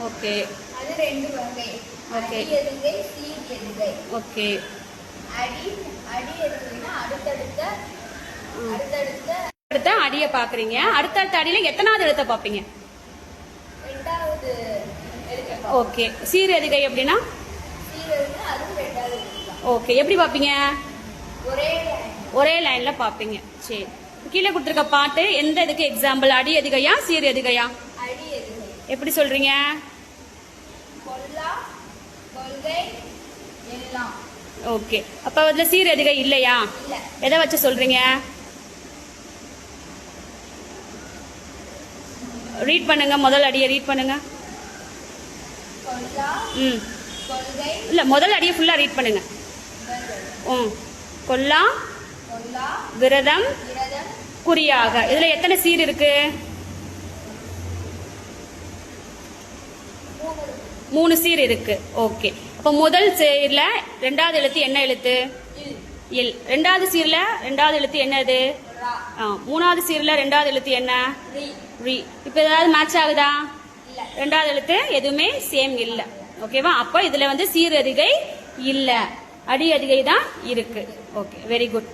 Okay. அது ரெண்டு வகை. ஓகே. அடி எதுகை, சீர் எதுகை. ஓகே. அடி எதுகைனா அடுத்தடுத்த அடிய பாக்குறீங்க. அடுத்தடுத்த அடியில எத்தனாவது எழுத்த பாப்பீங்க? ரெண்டாவது எழுத்த. ஓகே. சீர் எதுகை அப்படின்னா? சீர் எதுகை அது ரெண்டாவது எழுத்து. ஓகே. எப்படி பாப்பீங்க? ஒரே லைன்ல பாப்பீங்க. சரி. கீழே கொடுத்துருக்க பாட்டு எந்த இதுக்கு எக்ஸாம்பிள்? அடி எதுகையா சீர் எதுகையா? அடி எதுகை. எப்படி சொல்றீங்க? கொல்லா, கொள்கை, எல்லாம். ஓகே. அப்ப அதுல சீர் எதுகை இல்லையா? இல்ல. எதை வச்சு சொல்றீங்க? ரீட் பண்ணுங்க. முதல் அடியை ரீட் பண்ணுங்க. கொல்லா, கொள்கை. இல்ல, முதல் அடியை ஃபுல்லா ரீட் பண்ணுங்க. கொல்லா, விரதம், குறியாக. இதுல எத்தனை சீர் இருக்கு? 3 சீர் இருக்கு. ஓகே. அப்ப முதல் சீர்ல ரெண்டாவது எழுத்து என்ன எழுத்து? இல். ரெண்டாவது சீர்ல ரெண்டாவது எழுத்து என்னது? மூணாவது சீர்ல ரெண்டாவது எழுத்து என்ன? ரி. இப்ப ஏதாவது மேட்ச் ஆகுதா? ரெண்டாவது எழுத்து எதுவுமே சேம் இல்ல. ஓகேவா? அப்ப இதுல வந்து சீர் அதிகை இல்ல, அடி அதிகை தான் இருக்கு. Okay, very good.